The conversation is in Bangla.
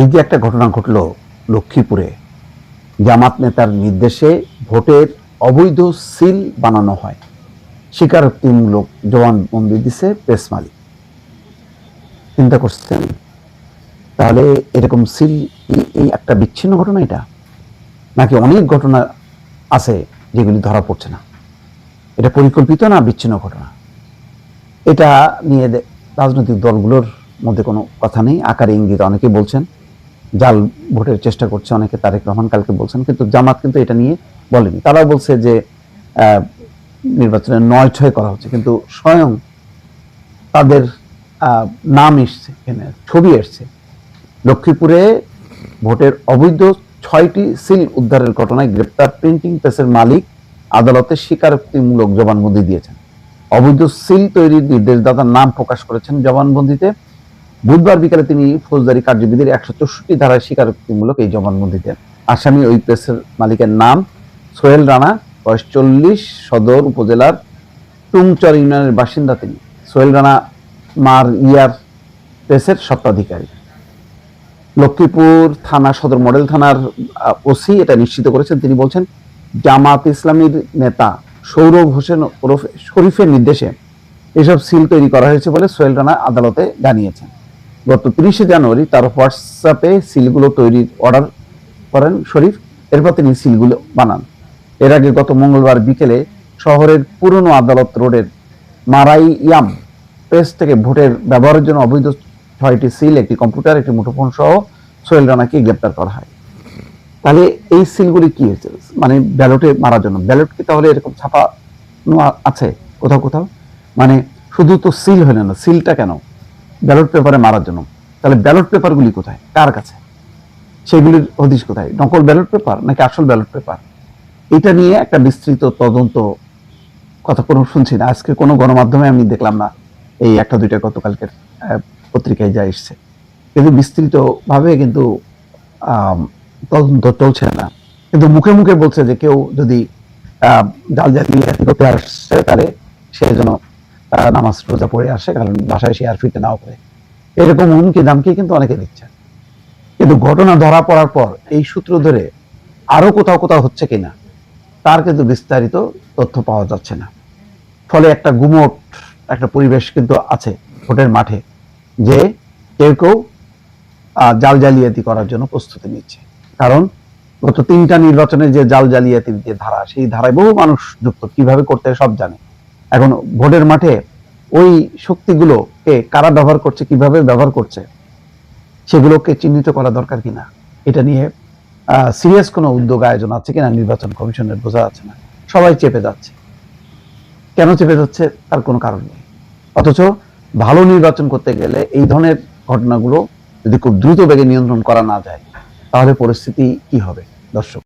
এই যে একটা ঘটনা ঘটলো লক্ষ্মীপুরে, জামাত নেতার নির্দেশে ভোটের অবৈধ সিল বানানো হয়, স্বীকারোক্তিমূলক জবানবন্দি দিছে প্রেস মালিক। চিন্তা করছেন তাহলে এরকম সিল এই একটা বিচ্ছিন্ন ঘটনা এটা, নাকি অনেক ঘটনা আছে যেগুলি ধরা পড়ছে না? এটা পরিকল্পিত না বিচ্ছিন্ন ঘটনা? এটা নিয়ে রাজনৈতিক দলগুলোর মধ্যে কোনো কথা নেই, আকারে ইঙ্গিত অনেকে বলছেন জাল ভোটের চেষ্টা করছে, অনেকে তারেক রহমান কালকে বলছেন, কিন্তু জামাত কিন্তু এটা নিয়ে বলেনি। তারা বলছে যে নির্বাচনে ৯-৬ করা হচ্ছে, কিন্তু স্বয়ং তাদের নাম এসছে, ছবি এসছে লক্ষ্মীপুরে ভোটের অবৈধ ৬টি সিল উদ্ধারের ঘটনায় গ্রেপ্তার প্রিন্টিং প্রেসের মালিক আদালতে স্বীকারোক্তিমূলক জবানবন্দি দিয়েছেন। অবৈধ সিল তৈরির নির্দেশদাতার নাম প্রকাশ করেছেন জবানবন্দিতে। বুধবার বিকালে তিনি ফৌজদারি কার্যবিধির ১৬৪ ধারায় স্বীকারোক্তিমূলক এই জবানবন্দি দেন। আসামি ওই প্রেসের মালিকের নাম সোহেল রানা, বয়স ৪০, সদর উপজেলার টুংচর ইউনিয়নের বাসিন্দা তিনি। সোহেল রানা মার ইয়ার প্রেসের স্বত্বাধিকারী। লক্ষ্মীপুর থানা সদর মডেল থানার ওসি এটা নিশ্চিত করেছেন। তিনি বলছেন, জামাত ইসলামীর নেতা সৌরভ হোসেন ওরফে শরীফের নির্দেশে এসব সিল তৈরি করা হয়েছে বলে সোহেল রানা আদালতে জানিয়েছেন। গত ৩০শে জানুয়ারি তার হোয়াটসঅ্যাপে সিলগুলো তৈরির অর্ডার করেন শরীফ, এরপর তিনি সিলগুলো বানান। এর আগে গত মঙ্গলবার বিকেলে শহরের পুরনো আদালত রোডের মারাইয়াম প্রেস থেকে ভোটের ব্যবহারের জন্য অবৈধ ৬টি সিল, একটি কম্পিউটার, একটি মুঠোফোন সহ সোহেল রানাকে গ্রেপ্তার করা হয়। তাহলে এই সিলগুলি কি হয়েছে? মানে ব্যালটে মারার জন্য। ব্যালট কি তাহলে এরকম ছাপানো আছে কোথাও কোথাও? মানে শুধু তো সিল হলো না, সিলটা কেন ব্যালট পেপারে মারার জন্য? তাহলে ব্যালট পেপারগুলি কোথায়, কার কাছে, সেগুলির হদিশ কোথায়? নকল ব্যালট পেপার নাকি আসল ব্যালট পেপার? এটা নিয়ে একটা বিস্তৃত তদন্ত কথা কোনো শুনছি না। আজকে কোনো গণমাধ্যমে আমি দেখলাম না, এই একটা দুইটা গতকালকের পত্রিকায় যা এসছে, কিন্তু বিস্তৃত ভাবে কিন্তু তদন্ত চলছে না। কিন্তু মুখে মুখে বলছে যে কেউ যদি জাল জালিয়াতি করতে আসছে তাহলে সে যেন নামাজ রোজা পড়ে আসে, কারণ বাসায় সে আর ফিরতে নাও পারে, এরকম হুমকি দামকি কিন্তু অনেকে দিচ্ছে। কিন্তু ঘটনা ধরা পড়ার পর এই সূত্র ধরে আরো কোথাও কোথাও হচ্ছে কিনা তার কিন্তু বিস্তারিত তথ্য পাওয়া যাচ্ছে না। ফলে একটা গুমট একটা পরিবেশ কিন্তু আছে ভোটের মাঠে, যে কেউ কেউ জাল জালিয়াতি করার জন্য প্রস্তুতি নিচ্ছে। কারণ গত ৩টা নির্বাচনে যে জাল জালিয়াতির যে ধারা, সেই ধারায় বহু মানুষ যুক্ত, কিভাবে করতে সব জানে। এখন ভোটের মাঠে ওই শক্তিগুলোকে কারা ব্যবহার করছে, কিভাবে ব্যবহার করছে, সেগুলোকে চিহ্নিত করা দরকার কিনা, এটা নিয়ে সিরিয়াস কোনো উদ্যোগ আয়োজন আছে কিনা নির্বাচন কমিশনের বোঝা যাচ্ছে না। সবাই চেপে যাচ্ছে। কেন চেপে যাচ্ছে তার কোনো কারণ নেই। অথচ ভালো নির্বাচন করতে গেলে এই ধরনের ঘটনাগুলো যদি খুব দ্রুত বেগে নিয়ন্ত্রণ করা না যায়, তাহলে পরিস্থিতি কি হবে দর্শক?